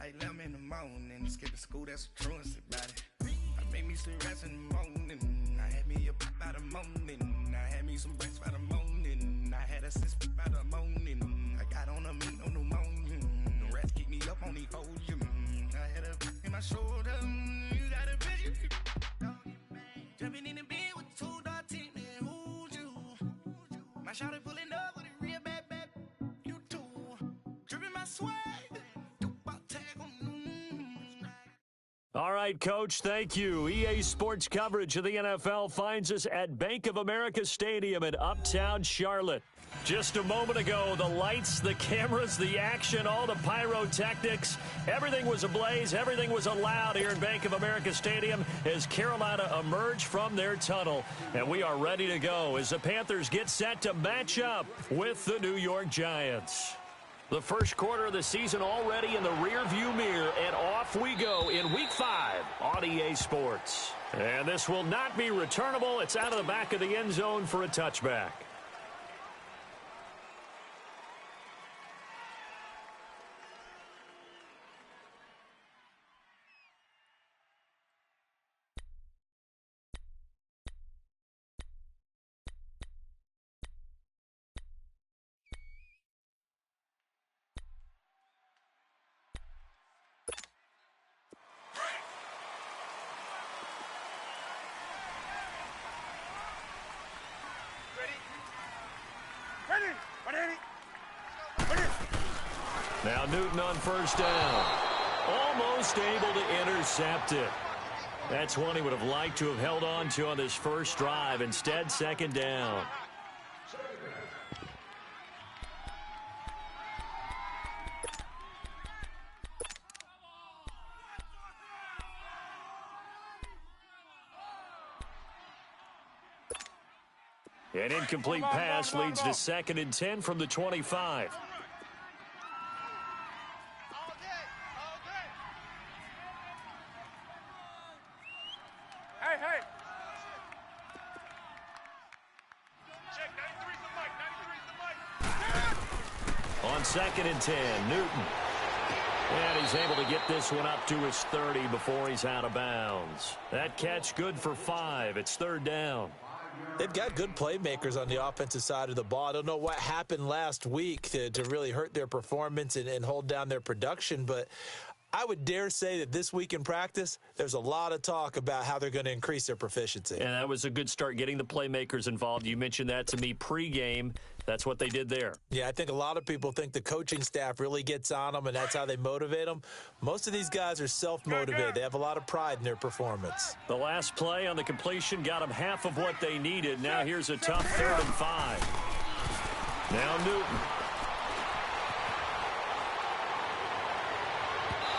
like 11 in the morning, skip to school, that's a truancy about it. I made me some rest in the morning, I had me a pop by the morning, I had me some breakfast by the morning, I had a six by the morning, I got on a meat on the morning, the rats keep me up on the podium, I had a in my shoulder, you got a bitch, jumping in the bed with two dark teeth, man, who's you? My shawty pulling up with a real bad, you too, dripping my swag. All right, Coach, thank you. EA Sports coverage of the NFL finds us at Bank of America Stadium in Uptown Charlotte. Just a moment ago, the lights, the cameras, the action, all the pyrotechnics, everything was ablaze, everything was allowed here in Bank of America Stadium as Carolina emerged from their tunnel. And we are ready to go as the Panthers get set to match up with the New York Giants. The first quarter of the season already in the rearview mirror, and off we go in Week 5 on EA Sports. And this will not be returnable. It's out of the back of the end zone for a touchback. Now Newton on first down. Almost able to intercept it. That's one he would have liked to have held on to on this first drive. Instead, second down. An incomplete pass leads to 2nd and 10 from the 25. On 2nd and 10, Newton. And he's able to get this one up to his 30 before he's out of bounds. That catch good for 5. It's 3rd down. They've got good playmakers on the offensive side of the ball. I don't know what happened last week to really hurt their performance and hold down their production, but I would dare say that this week in practice, there's a lot of talk about how they're going to increase their proficiency. And that was a good start, getting the playmakers involved. You mentioned that to me pregame. That's what they did there. Yeah, I think a lot of people think the coaching staff really gets on them, and that's how they motivate them. Most of these guys are self-motivated. They have a lot of pride in their performance. The last play on the completion got them half of what they needed. Now here's a tough 3rd and 5. Now Newton.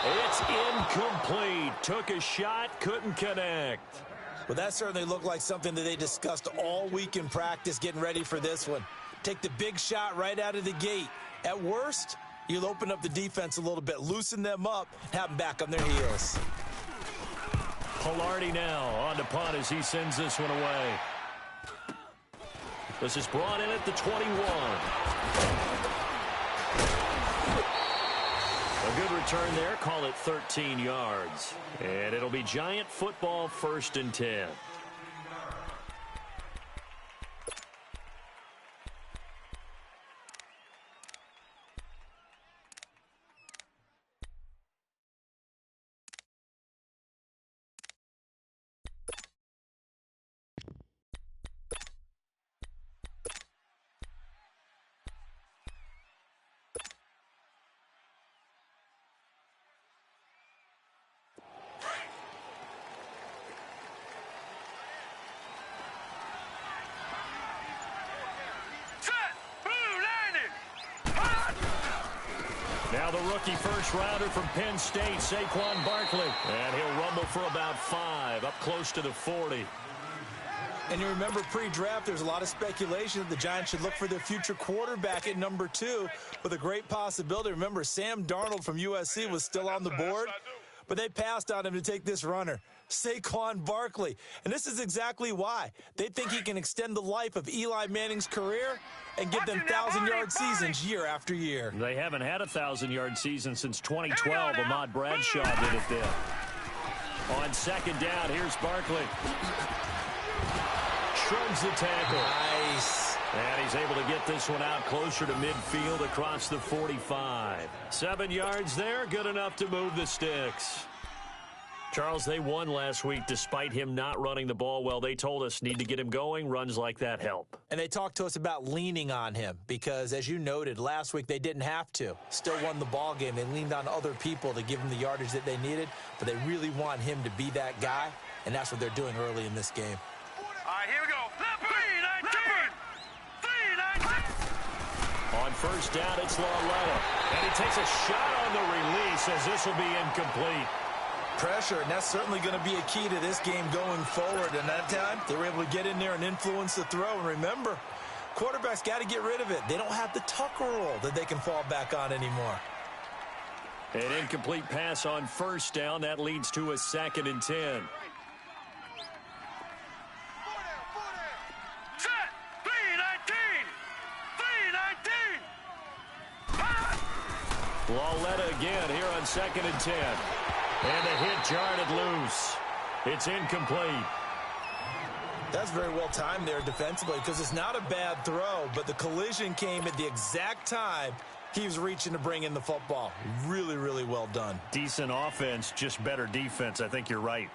It's incomplete. Took a shot, couldn't connect. Well, that certainly looked like something that they discussed all week in practice, getting ready for this one. Take the big shot right out of the gate. At worst, you'll open up the defense a little bit, loosen them up, have them back on their heels. Pilardi now on to punt as he sends this one away. This is brought in at the 21. A good return there, call it 13 yards. And it'll be Giant football, 1st and 10. Now the rookie first-rounder from Penn State, Saquon Barkley. And he'll rumble for about 5, up close to the 40. And you remember pre-draft, there's a lot of speculation that the Giants should look for their future quarterback at number 2 with a great possibility. Remember, Sam Darnold from USC was still on the board. but they passed on him to take this runner, Saquon Barkley. And this is exactly why. They think he can extend the life of Eli Manning's career and give them 1,000-yard seasons year after year. They haven't had a 1,000-yard season since 2012. Ahmad Bradshaw did it then. On second down, here's Barkley. Shrugs the tackle. Nice. And he's able to get this one out closer to midfield across the 45. 7 yards there, good enough to move the sticks. Charles, they won last week despite him not running the ball well. They told us need to get him going. Runs like that help. And they talked to us about leaning on him because, as you noted, last week they didn't have to. Still won the ball game. They leaned on other people to give him the yardage that they needed, but they really want him to be that guy, and that's what they're doing early in this game. All right, here we go. 3-19. On first down, it's Lauletta. And he takes a shot on the release as this will be incomplete. Pressure, and that's certainly going to be a key to this game going forward. And that time, they were able to get in there and influence the throw. And remember, quarterbacks got to get rid of it. They don't have the tucker roll that they can fall back on anymore. An incomplete pass on first down. That leads to a 2nd and 10. Set. 3-19. 3-19. Lauletta again here on 2nd and 10. And a hit jarred it loose. It's incomplete. That's very well timed there defensively because it's not a bad throw, but the collision came at the exact time he was reaching to bring in the football. Really, really well done. Decent offense, just better defense. I think you're right.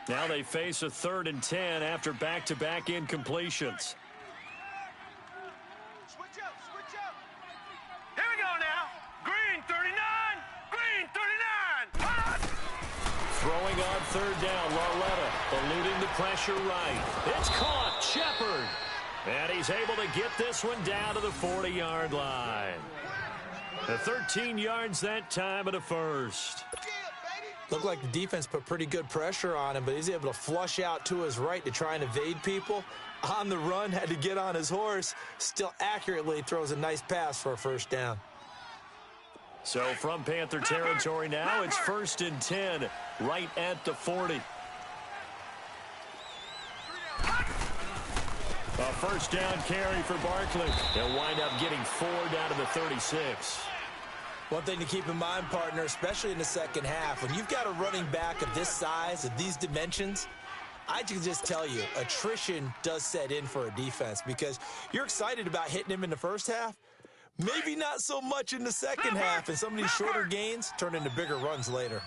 Now they face a 3rd and 10 after back-to-back incompletions. Here we go now. Green 39. Green 39. Throwing on 3rd down, Lauletta eluding the pressure right. It's caught, Shepard. And he's able to get this one down to the 40-yard line. The 13 yards that time at a first. Looked like the defense put pretty good pressure on him, but he's able to flush out to his right to try and evade people. On the run, had to get on his horse. Still accurately throws a nice pass for a first down. So from Panther territory now, it's 1st and 10, right at the 40. A first down carry for Barkley. They'll wind up getting 4 down to the 36. One thing to keep in mind, partner, especially in the second half, when you've got a running back of this size, of these dimensions, I can just tell you, attrition does set in for a defense because you're excited about hitting him in the first half. Maybe not so much in the second half, and some of these shorter gains turn into bigger runs later.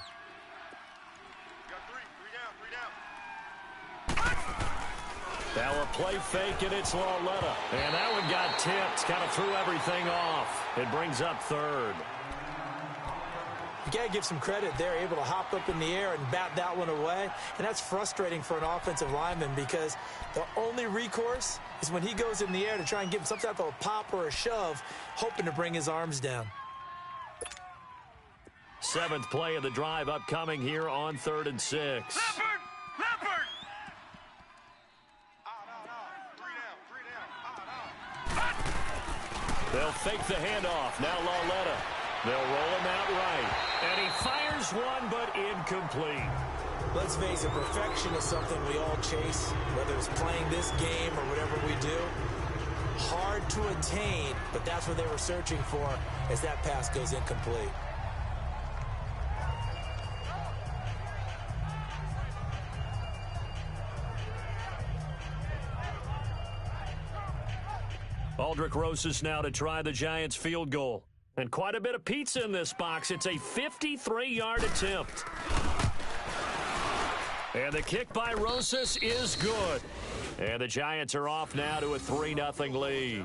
Now a play fake, and it's Lauletta. And that one got tipped, kind of threw everything off. It brings up 3rd. You got to give some credit. They're able to hop up in the air and bat that one away. And that's frustrating for an offensive lineman because the only recourse is when he goes in the air to try and give him some type of a pop or a shove, hoping to bring his arms down. 7th play of the drive upcoming here on 3rd and 6. Leopard! They'll fake the handoff. Now Lauletta. They'll roll him out right. And he fires one, but incomplete. Let's face it, perfection is something we all chase, whether it's playing this game or whatever we do. Hard to attain, but that's what they were searching for as that pass goes incomplete. Aldrick Rosas now to try the Giants field goal. And quite a bit of pizza in this box. It's a 53-yard attempt. And the kick by Rosas is good. And the Giants are off now to a 3-0 lead.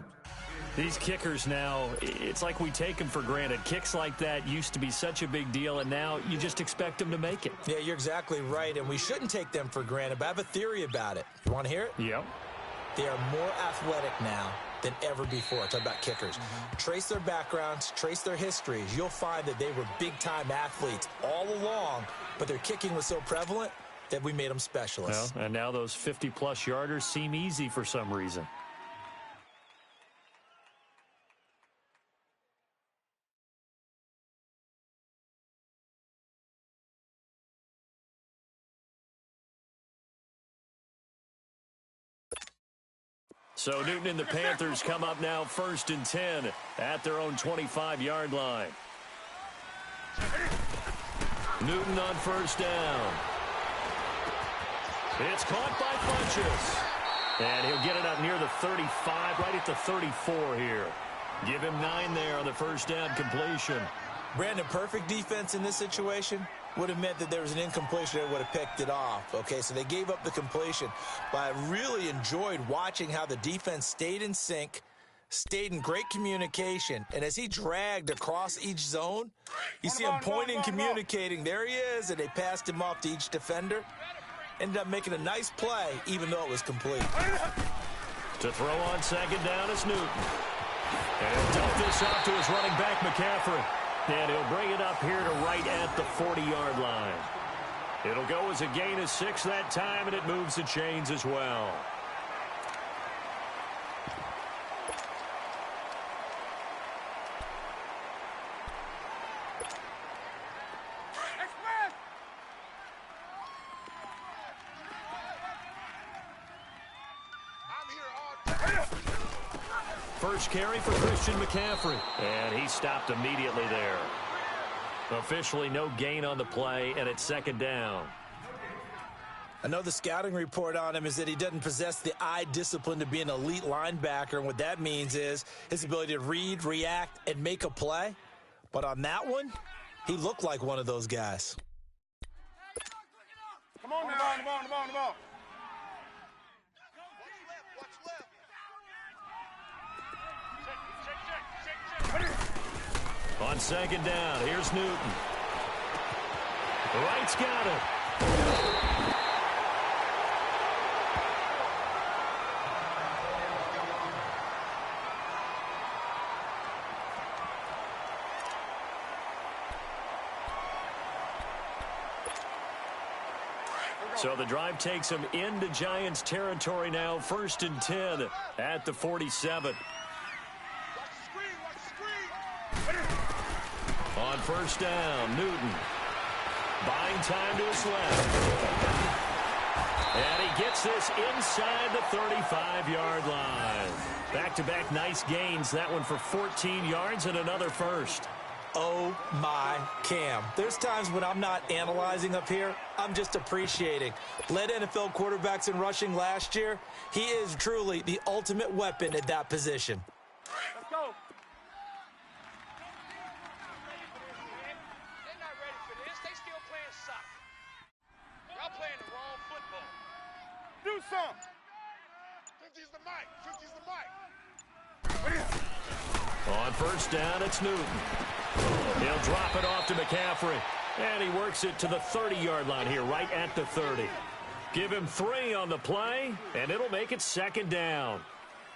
These kickers now, it's like we take them for granted. Kicks like that used to be such a big deal, and now you just expect them to make it. Yeah, you're exactly right, and we shouldn't take them for granted, but I have a theory about it. You want to hear it? Yep. They are more athletic now than ever before. Talk about kickers. Trace their backgrounds, trace their histories. You'll find that they were big-time athletes all along, but their kicking was so prevalent that we made them specialists. Well, and now those 50-plus yarders seem easy for some reason. So Newton and the Panthers come up now 1st and 10 at their own 25-yard line. Newton on 1st down. It's caught by Funchess. And he'll get it up near the 35, right at the 34 here. Give him 9 there on the 1st down completion. Brandon, perfect defense in this situation would have meant that there was an incompletion that would have picked it off. Okay, so they gave up the completion. But I really enjoyed watching how the defense stayed in sync, stayed in great communication. And as he dragged across each zone, you see him pointing, communicating. There he is, and they passed him off to each defender. Ended up making a nice play, even though it was complete. To throw on 2nd down is Newton. And he'll dump this off to his running back, McCaffrey. And he'll bring it up here to right at the 40-yard line. It'll go as a gain of 6 that time, and it moves the chains as well. First carry for Christian McCaffrey, and he stopped immediately there. Officially no gain on the play, and it's 2nd down. I know the scouting report on him is that he doesn't possess the eye discipline to be an elite linebacker, and what that means is his ability to read, react, and make a play. But on that one, he looked like one of those guys. Come on now. The ball. On 2nd down, here's Newton. Wright's got it. So the drive takes him into Giants territory now, 1st and 10 at the 47. On 1st down, Newton buying time to his left. And he gets this inside the 35-yard line. Back-to-back nice gains. That one for 14 yards and another first. Oh, my Cam. There's times when I'm not analyzing up here. I'm just appreciating. Led NFL quarterbacks in rushing last year. He is truly the ultimate weapon at that position. Let's go. Do some. 50's the mic. On 1st down, it's Newton. He'll drop it off to McCaffrey. And he works it to the 30-yard line here, right at the 30. Give him 3 on the play, and it'll make it 2nd down.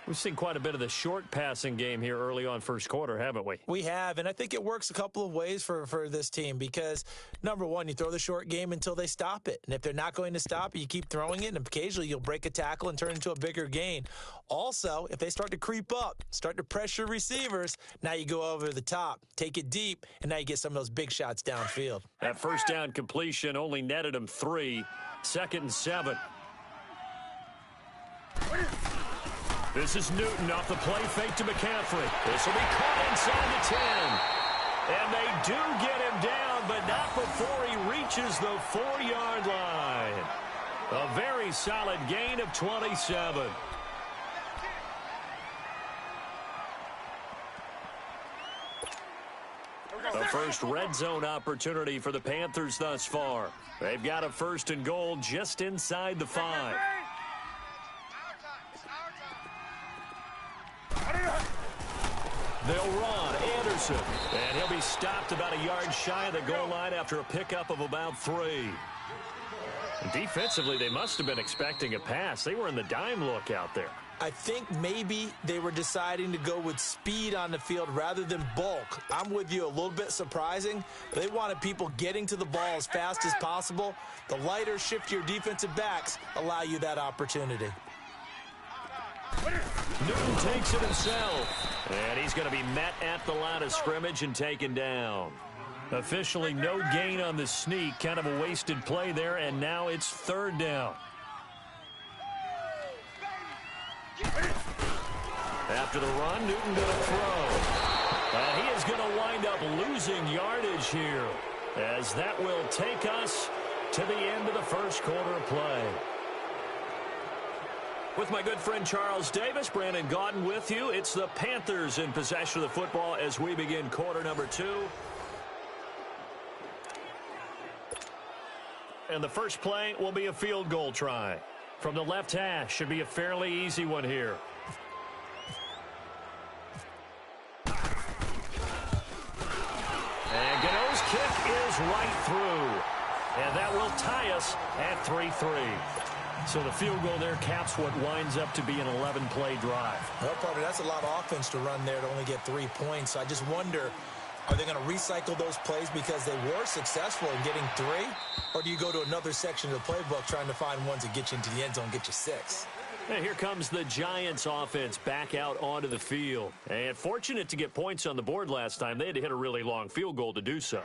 We've seen quite a bit of the short passing game here early on 1st quarter, haven't we? We have, and I think it works a couple of ways for this team because, number one, you throw the short game until they stop it. And if they're not going to stop it, you keep throwing it, and occasionally you'll break a tackle and turn into a bigger gain. Also, if they start to creep up, start to pressure receivers, now you go over the top, take it deep, and now you get some of those big shots downfield. That 1st down completion only netted him 3. 2nd and 7. This is Newton off the play fake to McCaffrey. This will be caught inside the 10. And they do get him down, but not before he reaches the 4-yard line. A very solid gain of 27. The first red zone opportunity for the Panthers thus far. They've got a 1st and goal just inside the 5. They'll run Anderson, and he'll be stopped about a yard shy of the goal line after a pickup of about 3. Defensively, they must have been expecting a pass. They were in the dime look out there. I think maybe they were deciding to go with speed on the field rather than bulk. I'm with you, a little bit surprising. They wanted people getting to the ball as fast as possible. The lighter, shiftier defensive backs allow you that opportunity. Newton takes it himself, and he's going to be met at the line of scrimmage and taken down. Officially no gain on the sneak, kind of a wasted play there, and now it's 3rd down. After the run, Newton going to throw. And he is going to wind up losing yardage here, as that will take us to the end of the first quarter of play. With my good friend Charles Davis, Brandon Gaudin with you. It's the Panthers in possession of the football as we begin quarter number 2. And the first play will be a field goal try. From the left hash, should be a fairly easy one here. And Gano's kick is right through. And that will tie us at 3-3. So the field goal there caps what winds up to be an 11-play drive. Well, partner, that's a lot of offense to run there to only get 3 points. So I just wonder, are they going to recycle those plays because they were successful in getting 3? Or do you go to another section of the playbook trying to find ones that get you into the end zone, get you 6? And here comes the Giants offense back out onto the field. And fortunate to get points on the board last time. They had to hit a really long field goal to do so.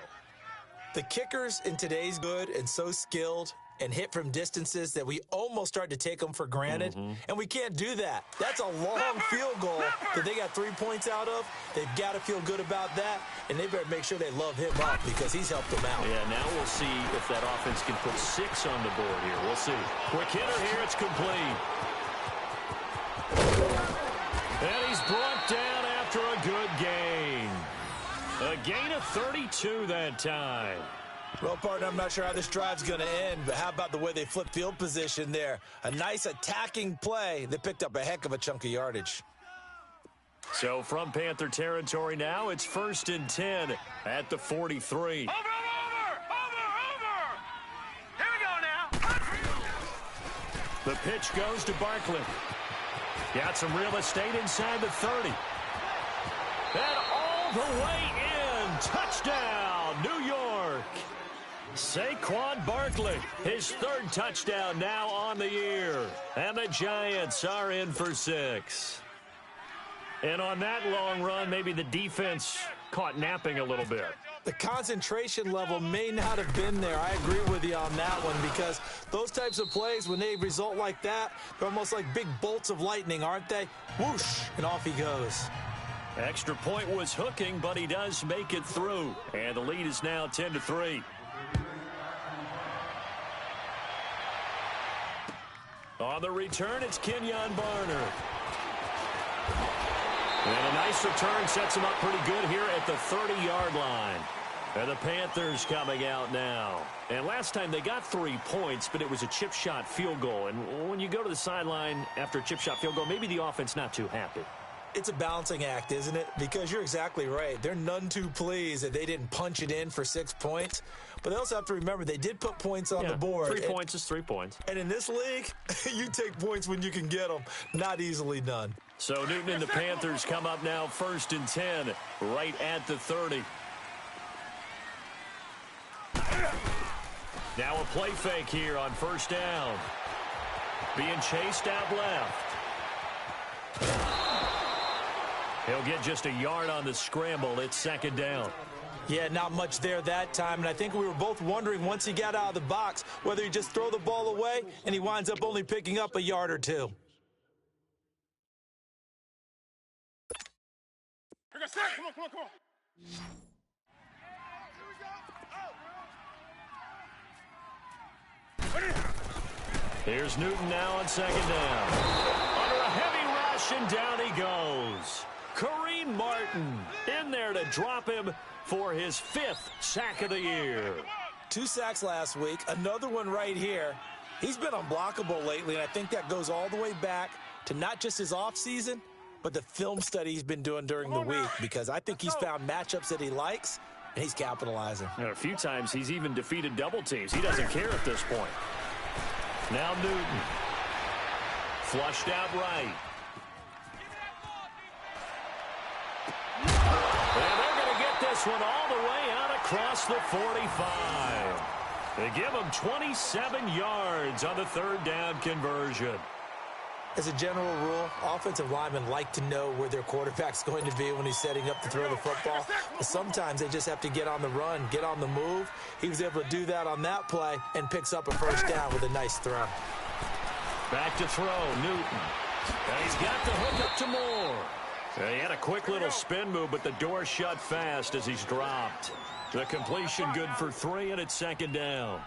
The kickers in today's good and so skilled and hit from distances that we almost start to take them for granted. And we can't do that. That's a long field goal that they got 3 points out of. They've got to feel good about that, and they better make sure they love him up because he's helped them out. Yeah, now we'll see if that offense can put 6 on the board here. We'll see. Quick hitter here. It's complete. And he's brought down after a good gain. A gain of 32 that time. Well, partner, I'm not sure how this drive's going to end, but how about the way they flip field position there? A nice attacking play. They picked up a heck of a chunk of yardage. So from Panther territory now, it's 1st and 10 at the 43. Over! Here we go now. The pitch goes to Barkley. Got some real estate inside the 30. And all the way in. Touchdown, New York. Saquon Barkley, his 3rd touchdown now on the year. And the Giants are in for 6. And on that long run, maybe the defense caught napping a little bit. The concentration level may not have been there. I agree with you on that one because those types of plays, when they result like that, they're almost like big bolts of lightning, aren't they? Whoosh, and off he goes. Extra point was hooking, but he does make it through. And the lead is now 10-3. On the return, it's Kenyon Barner. And a nice return sets him up pretty good here at the 30-yard line. And the Panthers coming out now. And last time they got 3 points, but it was a chip shot field goal. And when you go to the sideline after a chip shot field goal, maybe the offense not too happy. It's a balancing act, isn't it? Because you're exactly right. They're none too pleased that they didn't punch it in for 6 points. But they also have to remember they did put points on the board. 3 points is 3 points. And in this league, you take points when you can get them. Not easily done. So Newton and the Panthers come up now 1st and 10 right at the 30. Now a play fake here on 1st down. Being chased out left. He'll get just a yard on the scramble. It's 2nd down. Yeah, not much there that time, and I think we were both wondering once he got out of the box whether he just throw the ball away, and he winds up only picking up a yard or 2. Come on. Here's Newton now on 2nd down. Under a heavy rush, and down he goes. Kareem Martin in there to drop him for his 5th sack of the year. 2 sacks last week, another one right here. He's been unblockable lately, and I think that goes all the way back to not just his offseason, but the film study he's been doing during the week, because I think he's found matchups that he likes, and he's capitalizing. And a few times he's even defeated double teams. He doesn't care at this point. Now Newton. Flushed out right. And they're going to get this one all the way out across the 45. They give him 27 yards on the 3rd down conversion. As a general rule, offensive linemen like to know where their quarterback's going to be when he's setting up to throw the football. But sometimes they just have to get on the run, get on the move. He was able to do that on that play and picks up a 1st down with a nice throw. Back to throw, Newton. And he's got the hook up to Moore. He had a quick little spin move, but the door shut fast as he's dropped. The completion good for 3, and it's second down.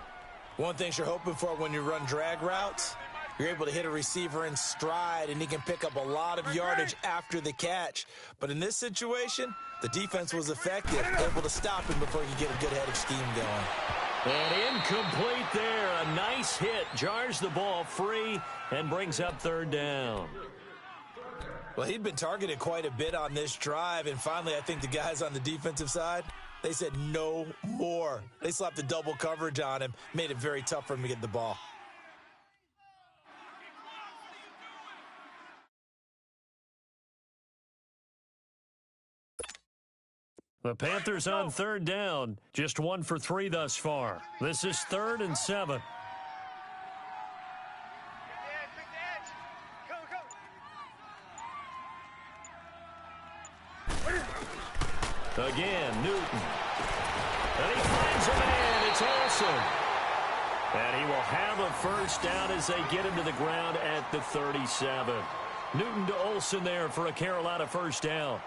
One thing you're hoping for when you run drag routes, you're able to hit a receiver in stride, and he can pick up a lot of yardage after the catch. But in this situation, the defense was effective, able to stop him before he could get a good head of steam going. And incomplete there. A nice hit. Jars the ball free and brings up third down. Well, he'd been targeted quite a bit on this drive, and finally I think the guys on the defensive side, they said no more. They slapped the double coverage on him, made it very tough for him to get the ball. The Panthers on third down, just 1 for 3 thus far. This is 3rd and 7. Again, Newton. And he finds a man. It's Olsen. And he will have a first down as they get him to the ground at the 37. Newton to Olsen there for a Carolina first down.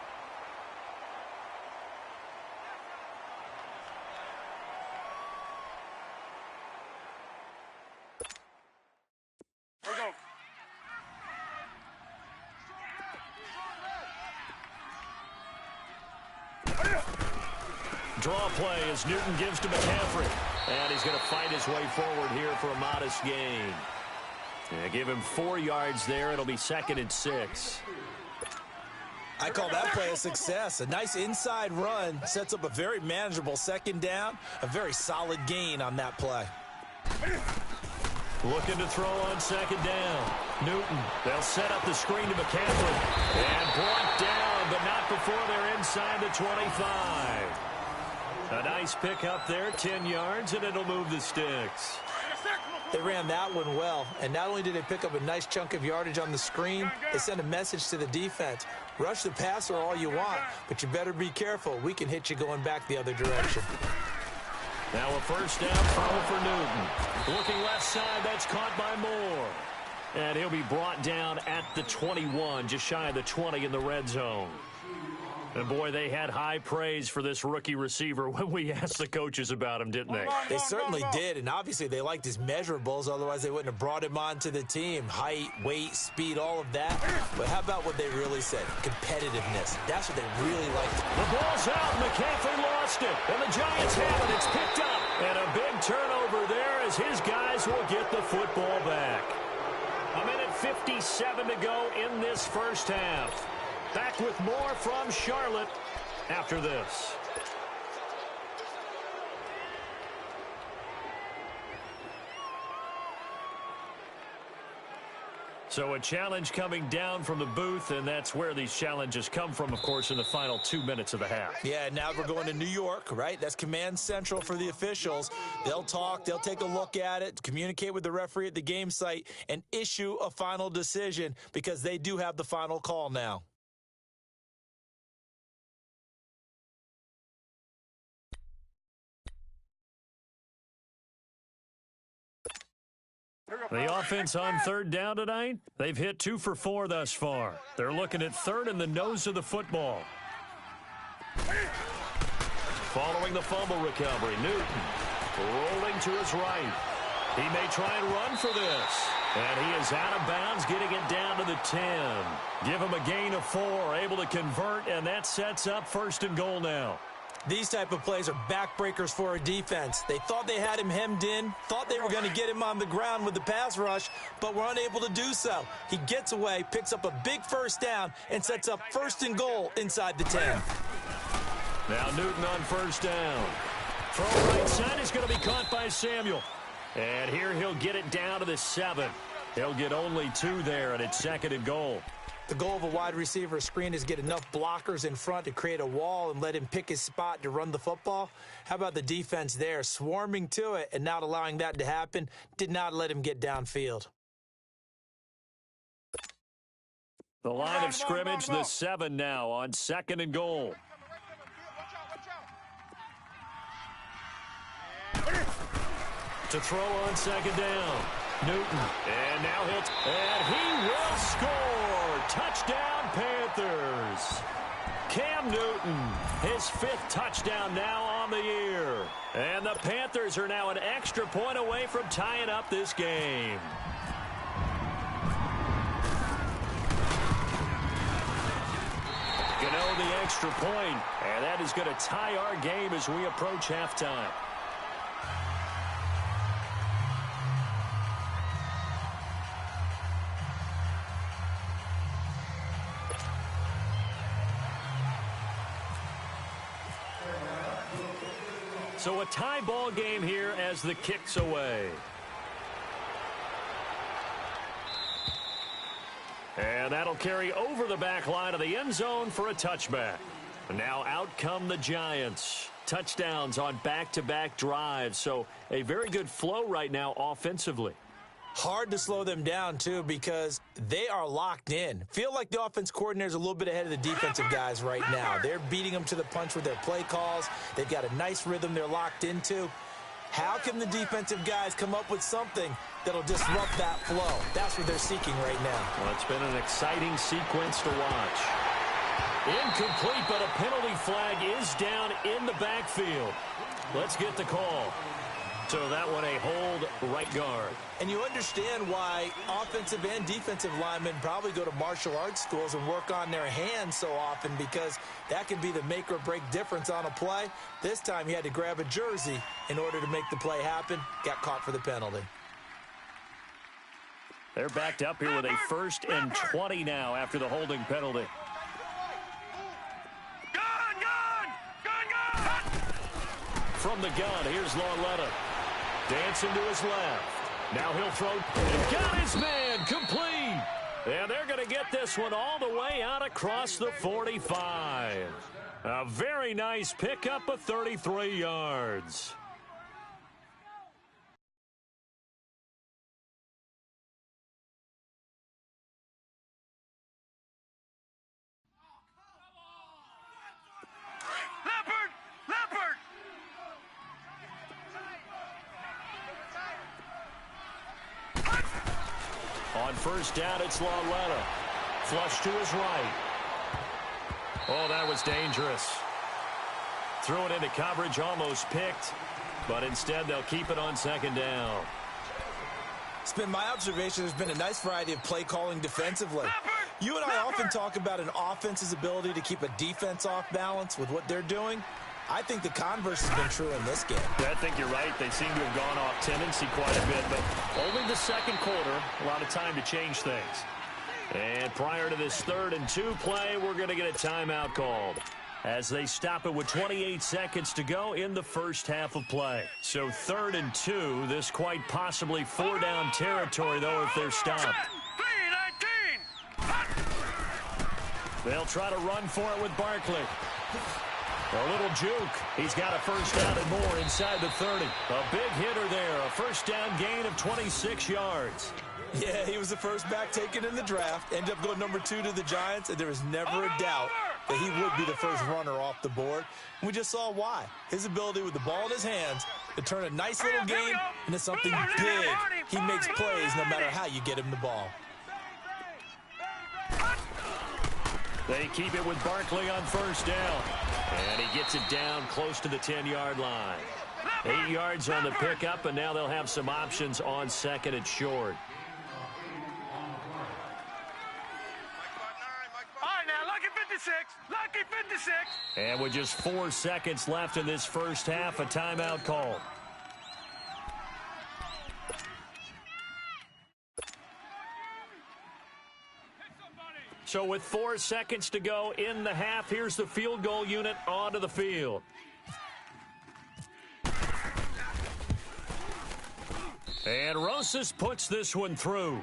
Draw play as Newton gives to McCaffrey. And he's going to fight his way forward here for a modest gain. Yeah, give him 4 yards there. It'll be 2nd and 6. I call that play a success. A nice inside run sets up a very manageable second down. A very solid gain on that play. Looking to throw on second down. Newton, they'll set up the screen to McCaffrey. And brought down, but not before they're inside the 25. A nice pick up there, 10 yards, and it'll move the sticks. They ran that one well, and not only did they pick up a nice chunk of yardage on the screen, they sent a message to the defense. Rush the passer all you want, but you better be careful. We can hit you going back the other direction. Now a first down throw for Newton. Looking left side, that's caught by Moore. And he'll be brought down at the 21, just shy of the 20 in the red zone. And, boy, they had high praise for this rookie receiver when we asked the coaches about him, didn't they? They certainly did, and obviously they liked his measurables. Otherwise, they wouldn't have brought him onto the team. Height, weight, speed, all of that. But how about what they really said? Competitiveness. That's what they really liked. The ball's out. McCaffrey lost it. And the Giants have it. It's picked up. And a big turnover there as his guys will get the football back. 1:57 to go in this first half. Back with more from Charlotte after this. So a challenge coming down from the booth, and that's where these challenges come from, of course, in the final 2 minutes of the half. Yeah, now we're going to New York, right? That's command central for the officials. They'll talk, they'll take a look at it, communicate with the referee at the game site, and issue a final decision because they do have the final call now. The offense on third down tonight, they've hit 2 for 4 thus far. They're looking at third in the nose of the football. Following the fumble recovery, Newton rolling to his right. He may try and run for this. And he is out of bounds, getting it down to the 10. Give him a gain of 4, able to convert, and that sets up 1st and goal now. These type of plays are backbreakers for a defense. They thought they had him hemmed in, thought they were going to get him on the ground with the pass rush, but were unable to do so. He gets away, picks up a big first down, and sets up 1st and goal inside the 10. Now Newton on first down. Throw right side is going to be caught by Samuel. And here he'll get it down to the 7. He'll get only 2 there, and it's 2nd and goal. The goal of a wide receiver screen is get enough blockers in front to create a wall and let him pick his spot to run the football. How about the defense there, swarming to it and not allowing that to happen, did not let him get downfield. The line of scrimmage, the 7 now on 2nd and goal. To throw on 2nd down. Newton, and now and he will score. Touchdown, Panthers. Cam Newton, his 5th touchdown now on the year. And the Panthers are now an extra point away from tying up this game. Gano the extra point, and that is going to tie our game as we approach halftime. So a tie ball game here as the kick's away. And that'll carry over the back line of the end zone for a touchback. Now out come the Giants. Touchdowns on back-to-back drives. So a very good flow right now offensively. Hard to slow them down, too, because they are locked in. Feel like the offense coordinator is a little bit ahead of the defensive guys right now. They're beating them to the punch with their play calls. They've got a nice rhythm they're locked into. How can the defensive guys come up with something that'll disrupt that flow? That's what they're seeking right now. Well, it's been an exciting sequence to watch. Incomplete, but a penalty flag is down in the backfield. Let's get the call. So that one a hold right guard. And you understand why offensive and defensive linemen probably go to martial arts schools and work on their hands so often, because that can be the make or break difference on a play. This time he had to grab a jersey in order to make the play happen. Got caught for the penalty. They're backed up here with a 1st and 20 now after the holding penalty. From the gun, here's Lauletta. Dancing to his left. Now he'll throw. And got his man complete. And they're going to get this one all the way out across the 45. A very nice pickup of 33 yards. On 1st down, it's Lauletta. Flush to his right. Oh, that was dangerous. Threw it into coverage, almost picked. But instead, they'll keep it on 2nd down. It's been my observation there's been a nice variety of play calling defensively. You and I often talk about an offense's ability to keep a defense off balance with what they're doing. I think the converse has been true in this game. I think you're right. They seem to have gone off tendency quite a bit, but only the 2nd quarter, a lot of time to change things. And prior to this 3rd and 2 play, we're going to get a timeout called as they stop it with 28 seconds to go in the 1st half of play. So 3rd and 2, this quite possibly 4-down territory, though, if they're stopped. They'll try to run for it with Barkley. A little juke. He's got a 1st down and more inside the 30. A big hitter there. A 1st down gain of 26 yards. Yeah, he was the first back taken in the draft. Ended up going number 2 to the Giants, and there was never a doubt that he would be the first runner off the board. We just saw why. His ability with the ball in his hands to turn a nice little game into something big. He makes plays no matter how you get him the ball. They keep it with Barkley on 1st down. And he gets it down close to the 10-yard line. 8 yards on the pickup, and now they'll have some options on 2nd and short. All right, now, lucky 56. Lucky 56. And with just 4 seconds left in this 1st half, a timeout call. So with 4 seconds to go in the half, here's the field goal unit onto the field. And Rosas puts this one through.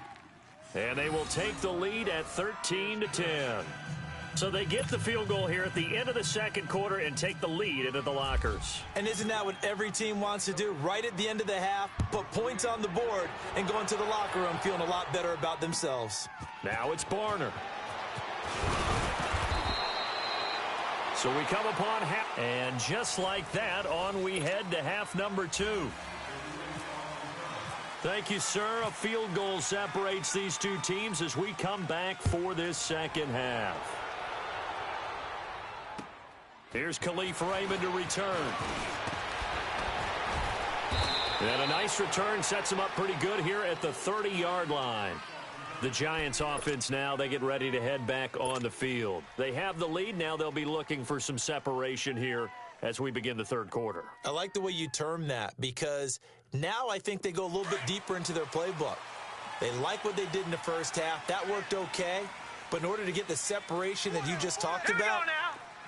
And they will take the lead at 13-10. So they get the field goal here at the end of the 2nd quarter and take the lead into the lockers. And isn't that what every team wants to do? Right at the end of the half, put points on the board and go into the locker room feeling a lot better about themselves. Now it's Barner. So we come upon half, and just like that, on we head to half number 2. Thank you, sir. A field goal separates these two teams as we come back for this second half. Here's Khalif Raymond to return. And a nice return sets him up pretty good here at the 30-yard line. The Giants offense now, they get ready to head back on the field. They have the lead. Now they'll be looking for some separation here as we begin the third quarter. I like the way you term that because now I think they go a little bit deeper into their playbook. They like what they did in the first half. That worked okay. But in order to get the separation that you just talked about,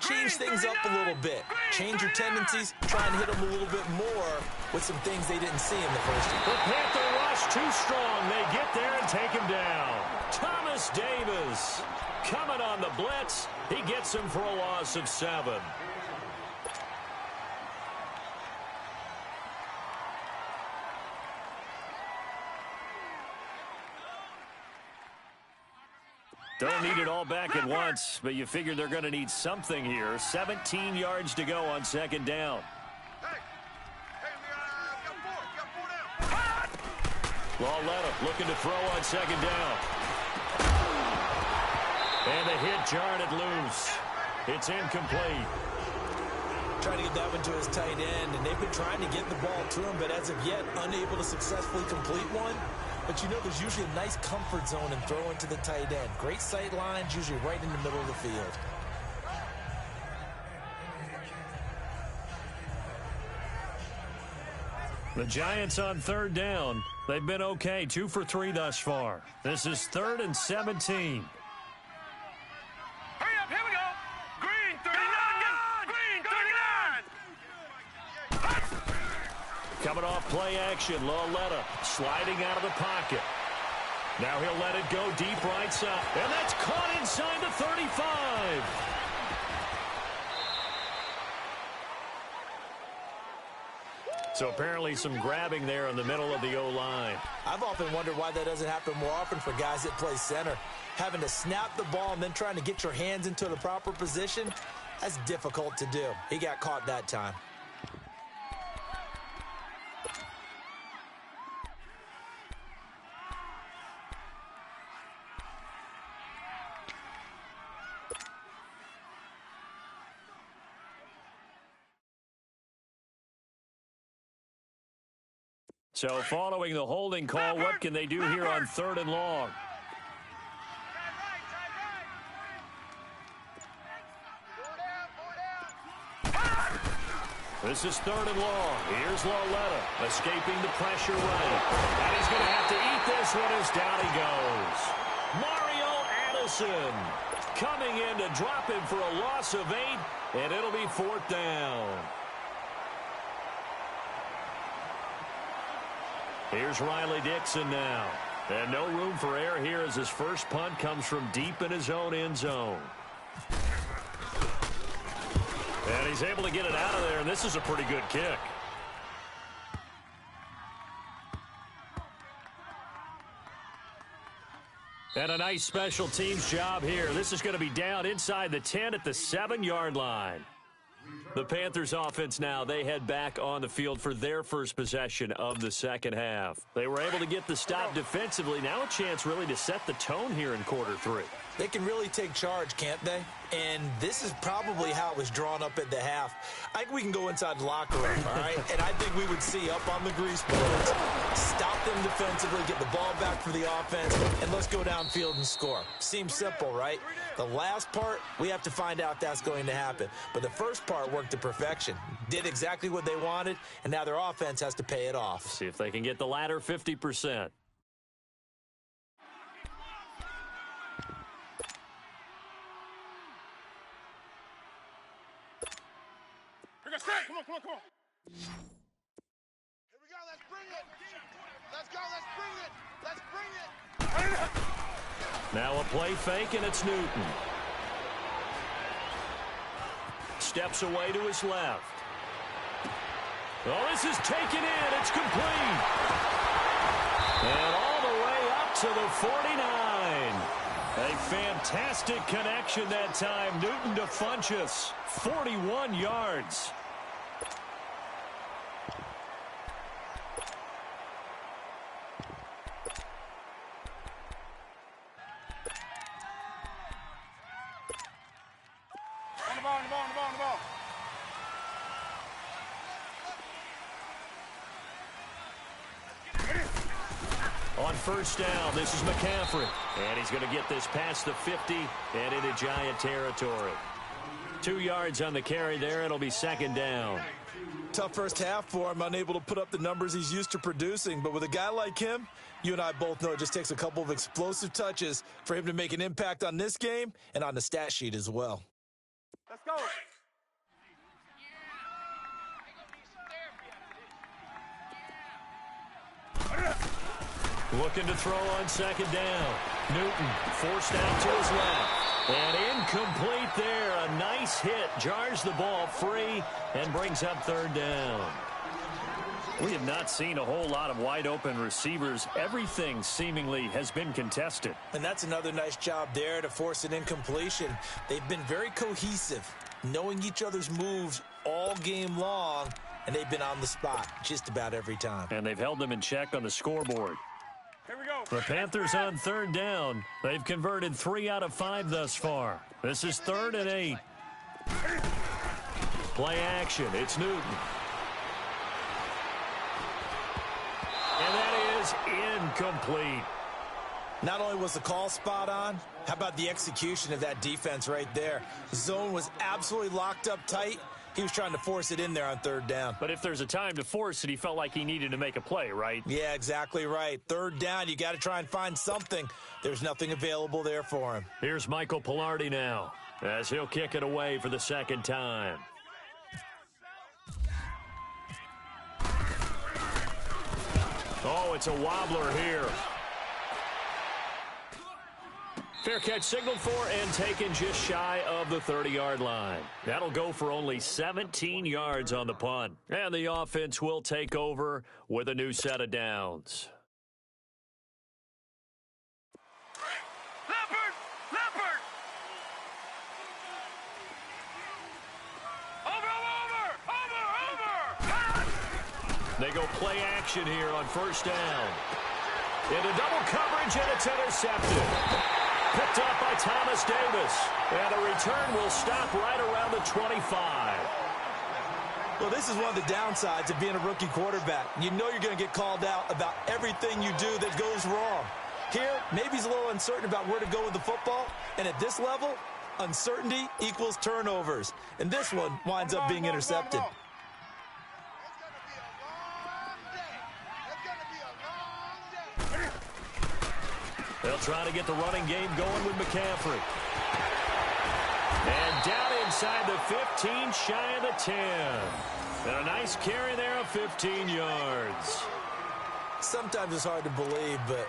change things up a little bit. Change your tendencies. Try and hit them a little bit more with some things they didn't see in the first half. The Panther rush too strong. They get there and take him down. Thomas Davis coming on the blitz. He gets him for a loss of 7. Don't need it all back at once, but you figure they're going to need something here. 17 yards to go on second down. Lawletta looking to throw on second down. And the hit jarred it loose. It's incomplete. Trying to get that one to his tight end, and they've been trying to get the ball to him, but as of yet, unable to successfully complete one. But you know there's usually a nice comfort zone in throwing to the tight end. Great sight lines, usually right in the middle of the field. The Giants on third down. They've been okay, 2 for 3 thus far. This is 3rd and 17. Hurry up, here we go. Green 39. Green 39. Coming off play action, Lawletta sliding out of the pocket. Now he'll let it go deep right side. And that's caught inside the 35. So apparently some grabbing there in the middle of the O-line. I've often wondered why that doesn't happen more often for guys that play center. Having to snap the ball and then trying to get your hands into the proper position, that's difficult to do. He got caught that time. So following the holding call, what can they do here on 3rd and long? This is 3rd and long. Here's Lawletta escaping the pressure right. And he's going to have to eat this one as down he goes. Mario Addison coming in to drop him for a loss of 8, and it'll be 4th down. Here's Riley Dixon now. And no room for error here as his first punt comes from deep in his own end zone. And he's able to get it out of there, and this is a pretty good kick. And a nice special teams job here. This is going to be down inside the 10 at the 7-yard line. The Panthers offense now, they head back on the field for their first possession of the second half. They were able to get the stop defensively. Now a chance really to set the tone here in quarter 3. They can really take charge, can't they? And this is probably how it was drawn up at the half. I think we can go inside the locker room, all right? And I think we would see up on the grease boards, stop them defensively, get the ball back for the offense, and let's go downfield and score. Seems simple, right? The last part, we have to find out that's going to happen. But the first part worked to perfection. Did exactly what they wanted, and now their offense has to pay it off. See if they can get the latter 50%. Come on, come on, come on. Here we go, let's bring it. Let's go, let's bring it. Let's bring it. Now a play fake, and it's Newton. Steps away to his left. Oh, this is taken in. It's complete. And all the way up to the 49. A fantastic connection that time. Newton to Funchess. 41 yards. first down. This is McCaffrey. And he's going to get this past the 50 and into Giant territory. 2 yards on the carry there. It'll be second down. Tough first half for him, unable to put up the numbers he's used to producing. But with a guy like him, you and I both know it just takes a couple of explosive touches for him to make an impact on this game and on the stat sheet as well. Let's go. Looking to throw on second down. Newton forced out to his left. And incomplete there. A nice hit. Jars the ball free and brings up third down. We have not seen a whole lot of wide-open receivers. Everything seemingly has been contested. And that's another nice job there to force an incompletion. They've been very cohesive, knowing each other's moves all game long, and they've been on the spot just about every time. And they've held them in check on the scoreboard. Here we go. The Panthers on third down. They've converted 3 out of 5 thus far. This is 3rd and 8. Play action. It's Newton. And that is incomplete. Not only was the call spot on, how about the execution of that defense right there? The zone was absolutely locked up tight. He was trying to force it in there on third down. But if there's a time to force it, he felt like he needed to make a play, right? Yeah, exactly right. Third down, you got to try and find something. There's nothing available there for him. Here's Michael Pilardi now, as he'll kick it away for the second time. Oh, it's a wobbler here. Fair catch signaled for and taken just shy of the 30-yard line. That'll go for only 17 yards on the punt. And the offense will take over with a new set of downs. Leopard! Leopard! Over! They go play action here on first down. Into double coverage, and it's intercepted. Picked up by Thomas Davis. And a return will stop right around the 25. Well, this is one of the downsides of being a rookie quarterback. You know you're going to get called out about everything you do that goes wrong. Here, maybe he's a little uncertain about where to go with the football. And at this level, uncertainty equals turnovers. And this one winds up being intercepted. They'll try to get the running game going with McCaffrey. And down inside the 15, shy of the 10. And a nice carry there of 15 yards. Sometimes it's hard to believe, but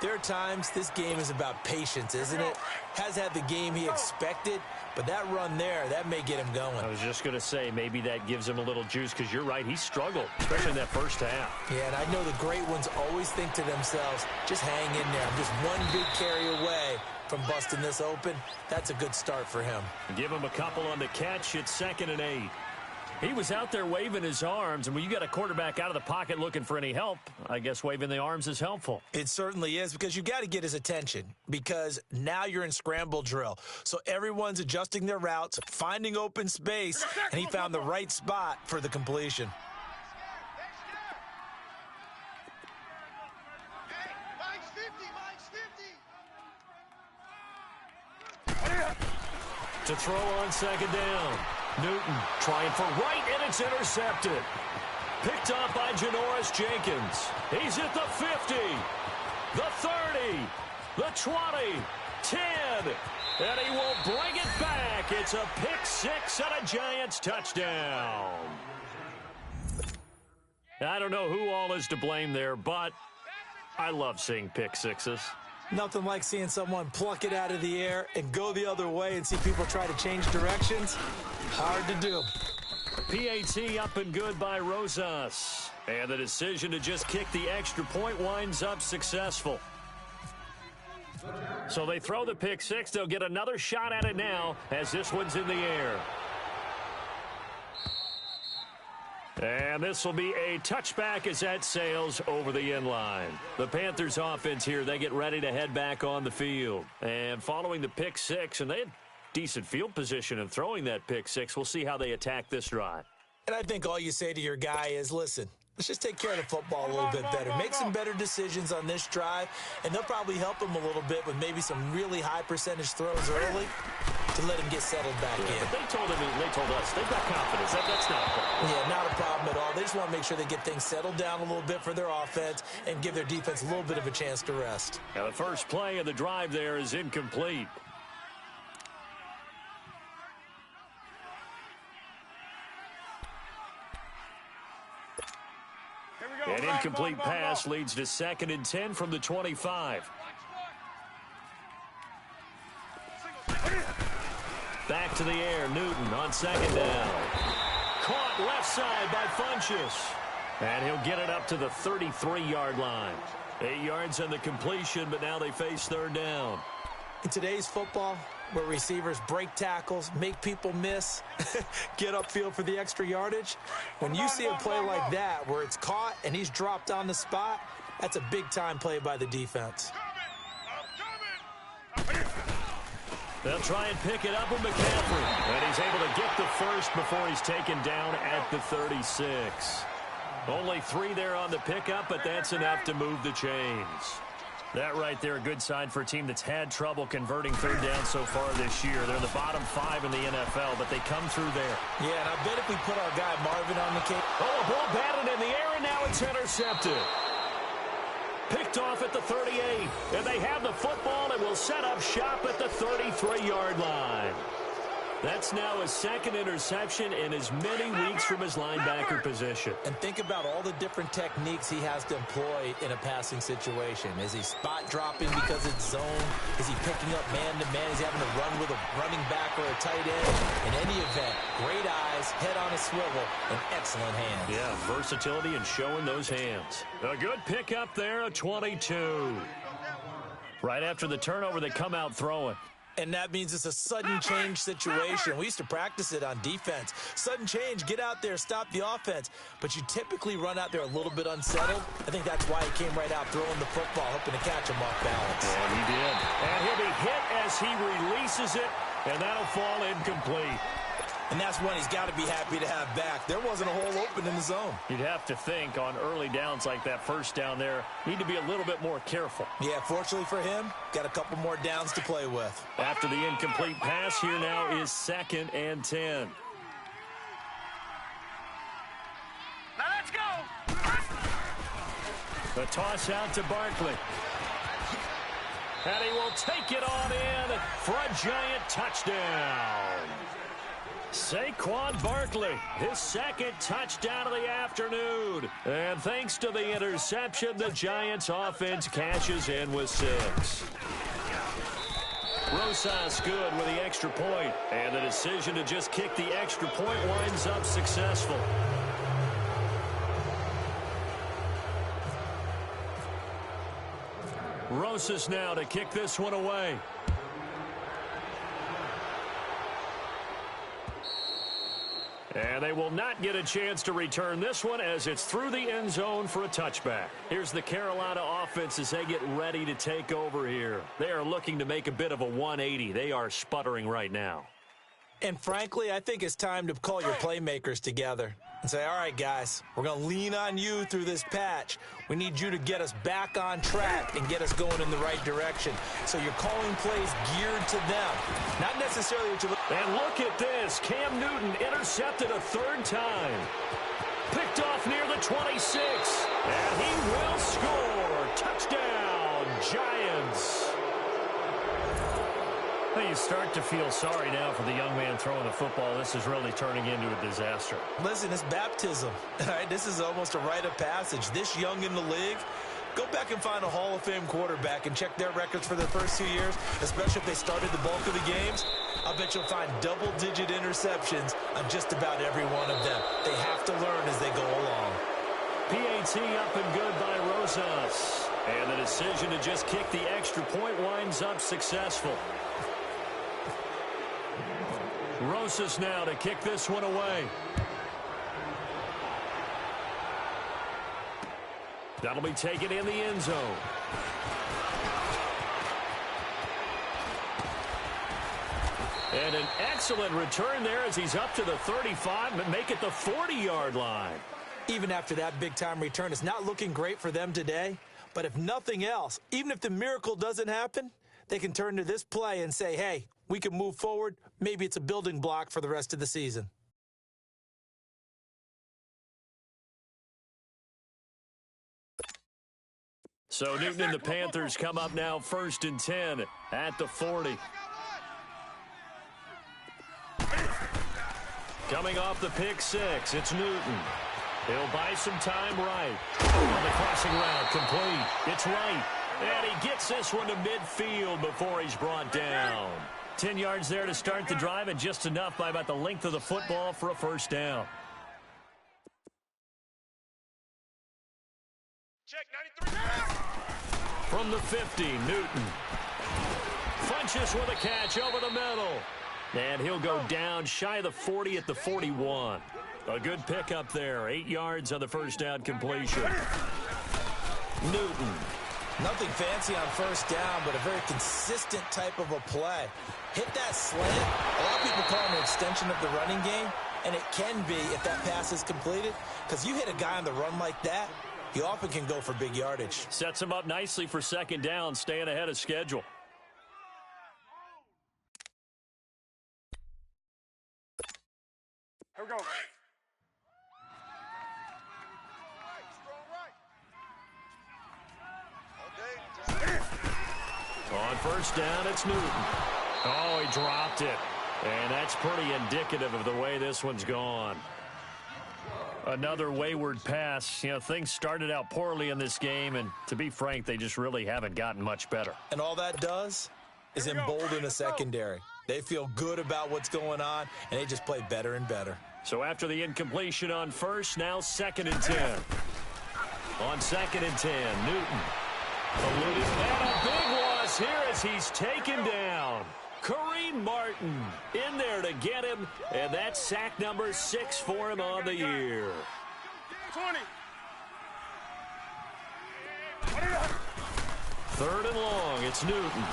there are times this game is about patience, isn't it? Has had the game he expected, but that run there, that may get him going. I was just going to say, maybe that gives him a little juice, because you're right, he struggled, especially in that first half. Yeah, and I know the great ones always think to themselves, just hang in there. I'm just one big carry away from busting this open. That's a good start for him. Give him a couple on the catch. It's 2nd and 8. He was out there waving his arms, and when you got a quarterback out of the pocket looking for any help, I guess waving the arms is helpful. It certainly is, because you got to get his attention, because now you're in scramble drill. So everyone's adjusting their routes, finding open space, and he found the right spot for the completion. To throw on second down. Newton trying for right, and it's intercepted. Picked up by Janoris Jenkins. He's at the 50, the 30, the 20, 10, and he will bring it back. It's a pick six and a Giants touchdown. I don't know who all is to blame there, but I love seeing pick sixes. Nothing like seeing someone pluck it out of the air and go the other way and see people try to change directions. Hard to do. PAT up and good by Rosas. And the decision to just kick the extra point winds up successful. So they throw the pick six. They'll get another shot at it now as this one's in the air. And this will be a touchback as that sails over the end line. The Panthers offense here, they get ready to head back on the field. And following the pick six, and they had decent field position in throwing that pick six, we'll see how they attack this drive. And I think all you say to your guy is, listen, let's just take care of the football a little bit better. Make some better decisions on this drive, and they'll probably help him a little bit with maybe some really high percentage throws early to let him get settled back in. But they told us they've got confidence. That's not a problem. Yeah, not a problem at all. They just want to make sure they get things settled down a little bit for their offense and give their defense a little bit of a chance to rest. Now, the first play of the drive there is incomplete. An incomplete pass leads to 2nd and 10 from the 25. Back to the air, Newton on 2nd down. Caught left side by Funchess. And he'll get it up to the 33-yard line. 8 yards on the completion, but now they face 3rd down. In today's football, where receivers break tackles, make people miss, get upfield for the extra yardage, when you see a play like that where it's caught and he's dropped on the spot, that's a big-time play by the defense. They'll try and pick it up with McCaffrey. And he's able to get the first before he's taken down at the 36. Only 3 there on the pickup, but that's enough to move the chains. That right there, a good sign for a team that's had trouble converting 3rd down so far this year. They're in the bottom 5 in the NFL, but they come through there. Yeah, and I bet if we put our guy Marvin on the case. Oh, a ball batted in the air, and now it's intercepted. Picked off at the 38, and they have the football and will set up shop at the 33-yard line. That's now his 2nd interception in as many weeks from his linebacker position. And think about all the different techniques he has to employ in a passing situation. Is he spot dropping because it's zone? Is he picking up man-to-man? Is he having to run with a running back or a tight end? In any event, great eyes, head on a swivel, and excellent hands. Yeah, versatility and showing those hands. A good pickup there, a 22. Right after the turnover, they come out throwing. And that means it's a sudden change situation. We used to practice it on defense. Sudden change, get out there, stop the offense. But you typically run out there a little bit unsettled. I think that's why he came right out throwing the football, hoping to catch him off balance. And he did. And he'll be hit as he releases it, and that'll fall incomplete. And that's one he's got to be happy to have back. There wasn't a hole open in the zone. You'd have to think on early downs like that, first down there, need to be a little bit more careful. Yeah, fortunately for him, got a couple more downs to play with. After the incomplete pass, here now is 2nd and 10. Now let's go. The toss out to Barkley. And he will take it on in for a giant touchdown. Saquon Barkley, his 2nd touchdown of the afternoon. And thanks to the interception, the Giants offense cashes in with 6. Rosas good with the extra point. And the decision to just kick the extra point winds up successful. Rosas now to kick this one away. And they will not get a chance to return this one as it's through the end zone for a touchback. Here's the Carolina offense as they get ready to take over here. They are looking to make a bit of a 180. They are sputtering right now. And frankly, I think it's time to call your playmakers together and say, all right, guys, we're going to lean on you through this patch. We need you to get us back on track and get us going in the right direction. So you're calling plays geared to them, not necessarily what you look. And look at this. Cam Newton intercepted a 3rd time. Picked off near the 26. And he will score. Touchdown, Giants. Well, you start to feel sorry now for the young man throwing the football. This is really turning into a disaster. Listen, it's baptism. All right, this is almost a rite of passage. This young in the league, go back and find a Hall of Fame quarterback and check their records for their first 2 years, especially if they started the bulk of the games. I bet you'll find double-digit interceptions on just about every one of them. They have to learn as they go along. PAT up and good by Rosas. And the decision to just kick the extra point winds up successful. Rosas now to kick this one away. That'll be taken in the end zone. And an excellent return there as he's up to the 35 and make it the 40-yard line. even after that big-time return. It's not looking great for them today, but if nothing else, even if the miracle doesn't happen, they can turn to this play and say, hey, we can move forward. Maybe it's a building block for the rest of the season. So Newton and the Panthers come up now 1st and 10 at the 40. Coming off the pick six, it's Newton. He'll buy some time right. On the crossing route, complete. It's right. And he gets this one to midfield before he's brought down. 10 yards there to start the drive, and just enough by about the length of the football for a first down. Check 93. From the 50, Newton. Funches with a catch over the middle. And he'll go down shy of the 40 at the 41. A good pickup there. 8 yards on the first down completion. Newton. Nothing fancy on first down, but a very consistent type of a play. Hit that slant. A lot of people call it an extension of the running game, and it can be if that pass is completed, because you hit a guy on the run like that, he often can go for big yardage. Sets him up nicely for second down, staying ahead of schedule. Here we go. On first down, it's Newton. Oh, he dropped it. And that's pretty indicative of the way this one's gone. Another wayward pass. You know, things started out poorly in this game, and to be frank, they just really haven't gotten much better. And all that does is embolden the secondary. They feel good about what's going on, and they just play better and better. So after the incompletion on first, now 2nd and 10. On 2nd and 10, Newton. Eluded, and a big loss here as he's taken down. Kareem Martin in there to get him, and that's sack number 6 for him on the year. 20. 3rd and long, it's Newton.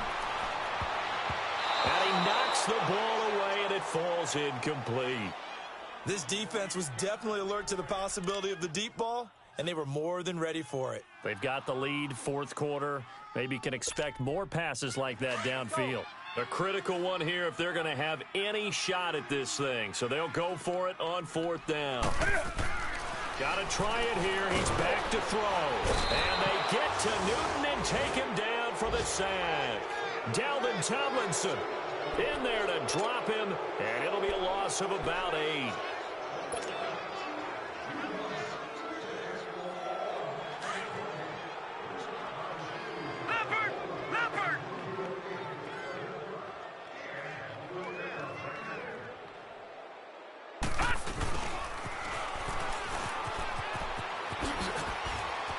And he knocks the ball away, and it falls incomplete. This defense was definitely alert to the possibility of the deep ball, and they were more than ready for it. They've got the lead, 4th quarter. Maybe can expect more passes like that downfield. A critical one here if they're going to have any shot at this thing. So they'll go for it on 4th down. Got to try it here. He's back to throw. And they get to Newton and take him down for the sack. Dalvin Tomlinson in there to drop him, and it'll be a loss of about 8.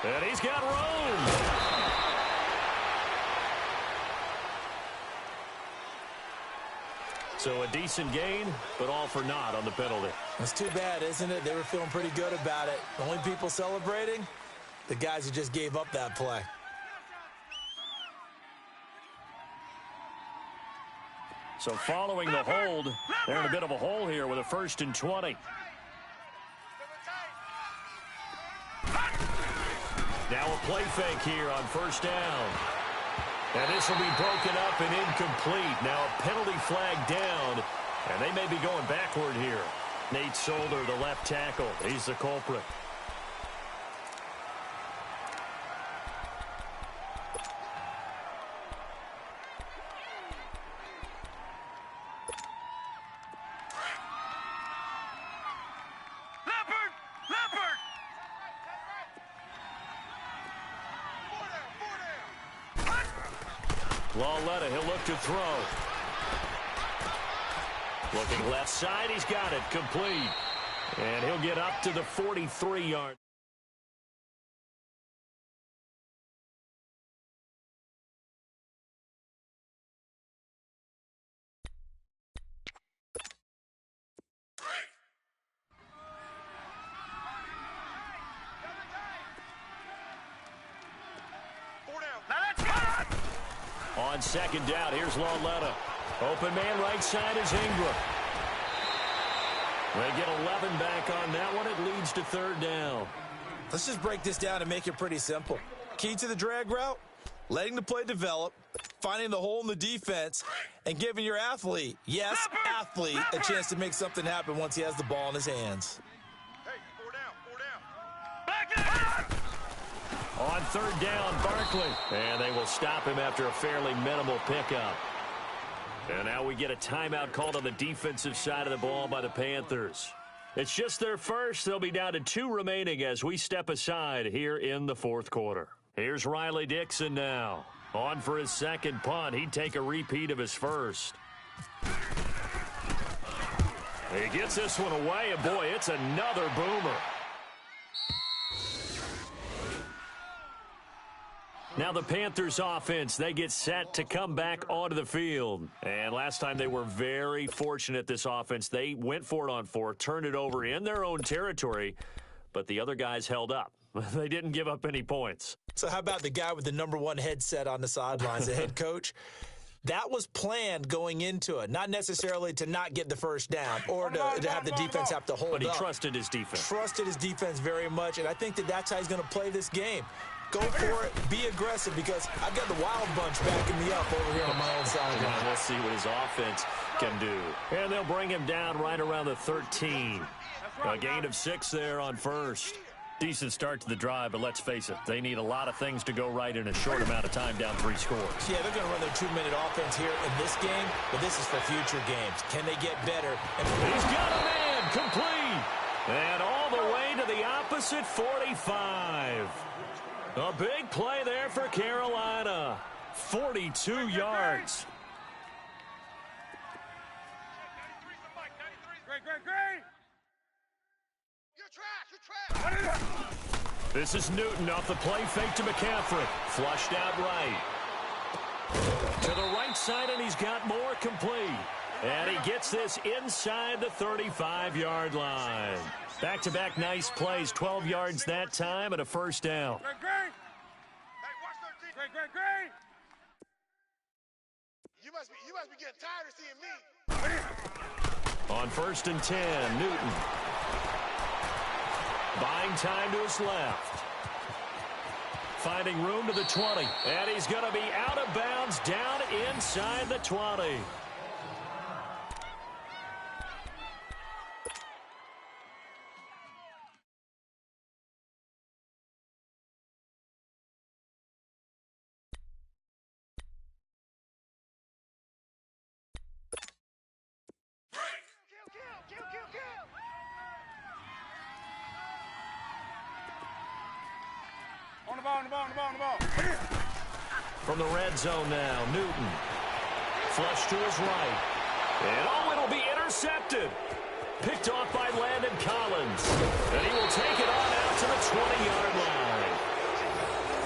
And he's got room. So a decent gain, but all for naught on the penalty. It's too bad, isn't it? They were feeling pretty good about it. The only people celebrating, the guys who just gave up that play. So following the hold, they're in a bit of a hole here with a 1st and 20. Now a play fake here on 1st down. And this will be broken up and incomplete. Now a penalty flag down, and they may be going backward here. Nate Solder, the left tackle, he's the culprit. Lauletta, he'll look to throw. Looking left side, he's got it, complete. And he'll get up to the 43-yard. On 2nd down, here's Lauletta. Open man right side is Ingram. They get 11 back on that one. It leads to 3rd down. Let's just break this down and make it pretty simple. Key to the drag route, letting the play develop, finding the hole in the defense, and giving your athlete, yes, athlete, a chance to make something happen once he has the ball in his hands. Hey, 4 down. Back it! On 3rd down, Barkley. And they will stop him after a fairly minimal pickup. And now we get a timeout called on the defensive side of the ball by the Panthers. It's just their first. They'll be down to 2 remaining as we step aside here in the 4th quarter. Here's Riley Dixon now. On for his 2nd punt. He'd take a repeat of his first. He gets this one away, and boy, it's another boomer. Now the Panthers offense, they get set to come back onto the field. And last time they were very fortunate, this offense. They went for it on 4, turned it over in their own territory, but the other guys held up. They didn't give up any points. So how about the guy with the #1 headset on the sidelines, the head coach? That was planned going into it, not necessarily to not get the first down or to have the defense have to hold up. But he trusted his defense. Trusted his defense very much, and I think that's how he's going to play this game. Go for it, be aggressive, because I've got the wild bunch backing me up over here on my own sideline. We'll see what his offense can do. And they'll bring him down right around the 13. A gain of 6 there on 1st. Decent start to the drive, but let's face it, they need a lot of things to go right in a short amount of time, down 3 scores. Yeah, they're going to run their 2-minute offense here in this game, but this is for future games. Can they get better? He's got a man, complete. And all the way to the opposite 45. A big play there for Carolina. 42 yards. Great. You're trash. This is Newton off the play fake to McCaffrey. Flushed out right. To the right side, and he's got more, complete. And he gets this inside the 35-yard line. Back-to-back nice plays, 12 yards that time and a 1st down. Great. Hey, watch 13. Great. You must be getting tired of seeing me. On 1st and 10, Newton. Buying time to his left. Finding room to the 20. And he's going to be out of bounds down inside the 20. On the ball. From the red zone now, Newton. Flush to his right. And it'll be intercepted. Picked off by Landon Collins. And he will take it on out to the 20-yard line.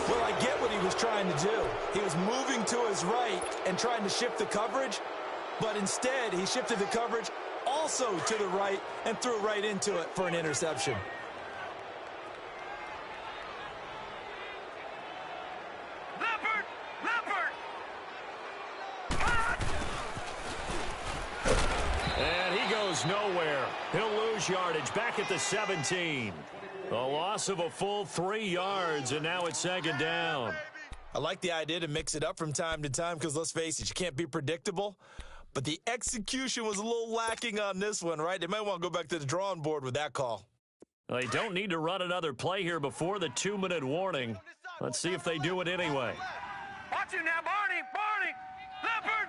Well, I get what he was trying to do. He was moving to his right and trying to shift the coverage, but instead he shifted the coverage also to the right and threw right into it for an interception. Nowhere. He'll lose yardage back at the 17. A loss of a full 3 yards, and now it's 2nd down. I like the idea to mix it up from time to time because, let's face it, you can't be predictable. But the execution was a little lacking on this one, right? They might want to go back to the drawing board with that call. They don't need to run another play here before the 2-minute warning. Let's see if they do it anyway. Watch it now, Barney. Leopard.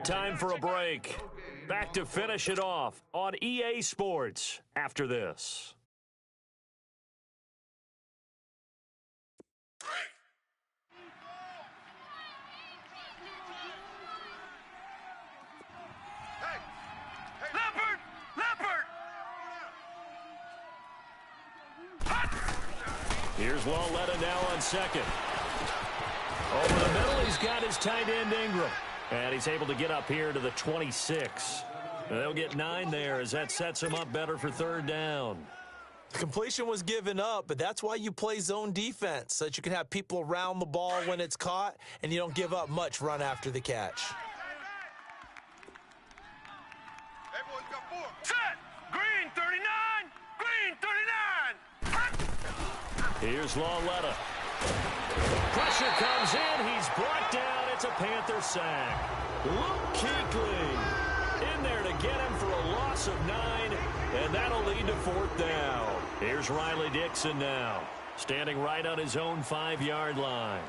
Time for a break. Back to finish it off on EA Sports after this. Here's Walletta now on 2nd. Over the middle, he's got his tight end Ingram. And he's able to get up here to the 26. They'll get 9 there as that sets him up better for 3rd down. The completion was given up, but that's why you play zone defense, so that you can have people around the ball when it's caught, and you don't give up much run after the catch. Set! Green 39! Green 39! Here's Lauletta. Pressure comes in. He's brought down. It's a Panther sack. Luke Kuechly in there to get him for a loss of 9, and that'll lead to 4th down. Here's Riley Dixon now, standing right on his own 5-yard line.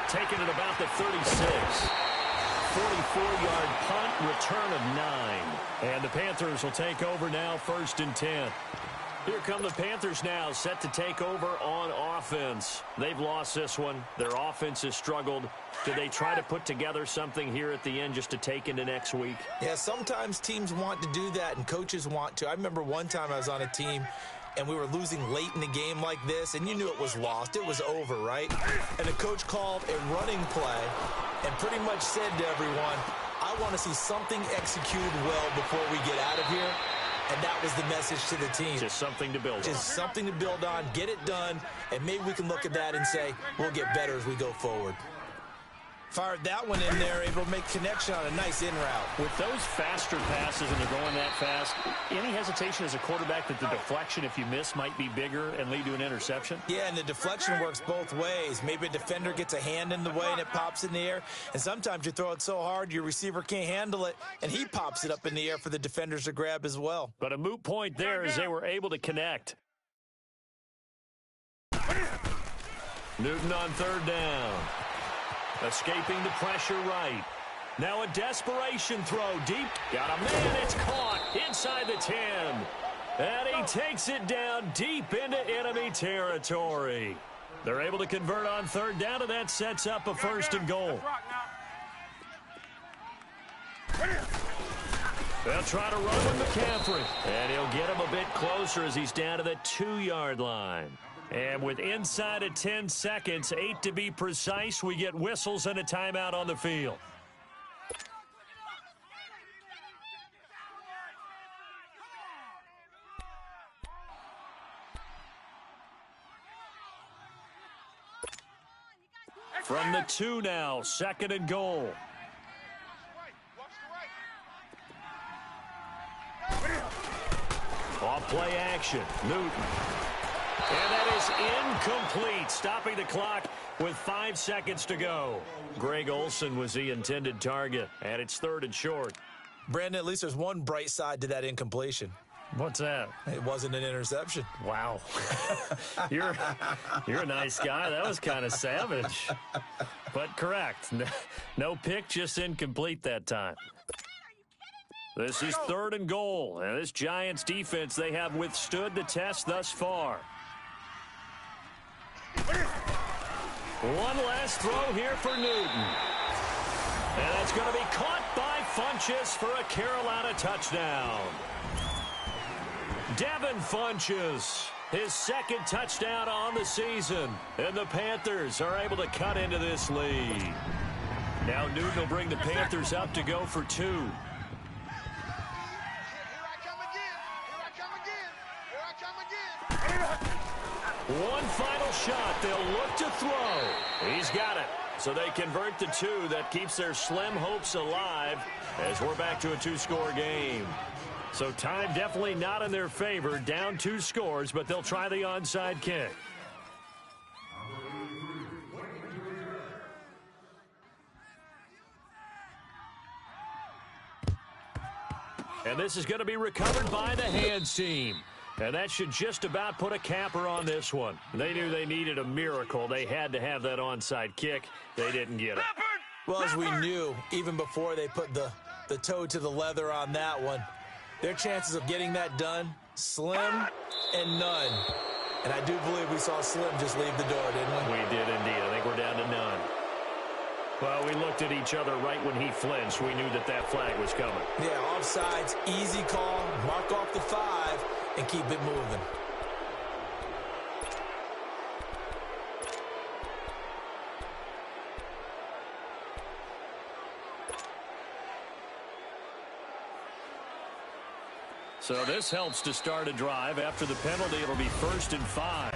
Taking it about the 36. 44-yard punt, return of 9. And the Panthers will take over now, 1st and 10. Here come the Panthers now, set to take over on offense. They've lost this one. Their offense has struggled. Do they try to put together something here at the end just to take into next week? Yeah, sometimes teams want to do that and coaches want to. I remember one time I was on a team and we were losing late in the game like this, and you knew it was lost. It was over, right? And the coach called a running play and pretty much said to everyone, I want to see something executed well before we get out of here. And that was the message to the team. Just something to build on. Just something to build on, get it done, and maybe we can look at that and say, we'll get better as we go forward. Fired that one in there, able to make connection on a nice in route. With those faster passes and they're going that fast, any hesitation as a quarterback that the deflection, if you miss, might be bigger and lead to an interception? Yeah, and the deflection works both ways. Maybe a defender gets a hand in the way and it pops in the air, and sometimes you throw it so hard your receiver can't handle it, and he pops it up in the air for the defenders to grab as well. But a moot point there as they were able to connect. Newton on 3rd down. Escaping the pressure right. Now a desperation throw deep. Got a man. It's caught inside the 10. And he takes it down deep into enemy territory. They're able to convert on 3rd down, and that sets up a 1st and goal. They'll try to run with McCaffrey. And he'll get him a bit closer as he's down to the 2-yard line. And with inside of 10 seconds, 8 to be precise, we get whistles and a timeout on the field. From the 2 now, 2nd and goal. Off play action, Newton. And that is incomplete, stopping the clock with 5 seconds to go. Greg Olsen was the intended target, and it's 3rd and short. Brandon, at least there's one bright side to that incompletion. What's that? It wasn't an interception. Wow. You're a nice guy. That was kind of savage. But correct. No pick, just incomplete that time. This is 3rd and goal. And this Giants defense, they have withstood the test thus far. One last throw here for Newton. And that's going to be caught by Funchess for a Carolina touchdown. Devin Funchess, his 2nd touchdown on the season. And the Panthers are able to cut into this lead. Now Newton will bring the Panthers up to go for 2. Here I come again. Here I come again. Here I come again. One final shot. They'll look to throw. He's got it. So they convert the 2. That keeps their slim hopes alive as we're back to a 2-score game. So time definitely not in their favor. Down 2 scores, but they'll try the onside kick. And this is going to be recovered by the hands team. And that should just about put a capper on this one. They knew they needed a miracle. They had to have that onside kick. They didn't get it. Well, as we knew, even before they put the toe to the leather on that one, their chances of getting that done, slim and none. And I do believe we saw Slim just leave the door, didn't we? We did indeed. I think we're down to none. Well, we looked at each other right when he flinched. We knew that that flag was coming. Yeah, offsides, easy call, mark off the 5, and keep it moving. So this helps to start a drive. After the penalty, it'll be 1st and 5.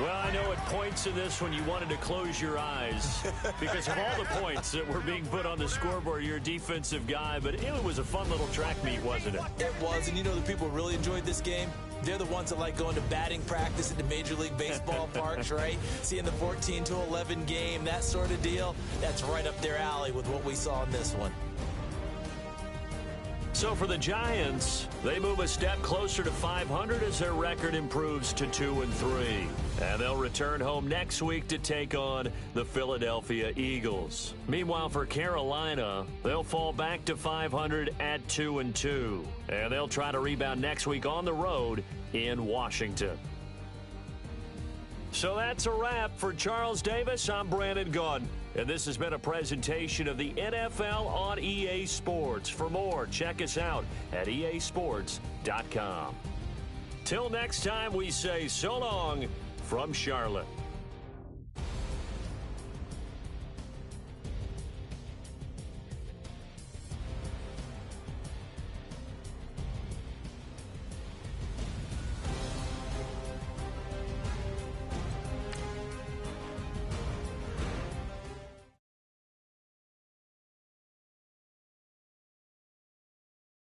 Well, I know at points in this when you wanted to close your eyes because of all the points that were being put on the scoreboard. You're a defensive guy, but it was a fun little track meet, wasn't it? It was, and you know the people who really enjoyed this game? They're the ones that like going to batting practice at the Major League Baseball parks, right? Seeing the 14-11 game, that sort of deal, that's right up their alley with what we saw in this one. So for the Giants, they move a step closer to 500 as their record improves to 2-3. And they'll return home next week to take on the Philadelphia Eagles. Meanwhile, for Carolina, they'll fall back to 500 at 2-2. And they'll try to rebound next week on the road in Washington. So that's a wrap. For Charles Davis, I'm Brandon Gunn. And this has been a presentation of the NFL on EA Sports. For more, check us out at easports.com. Till next time, we say so long from Charlotte.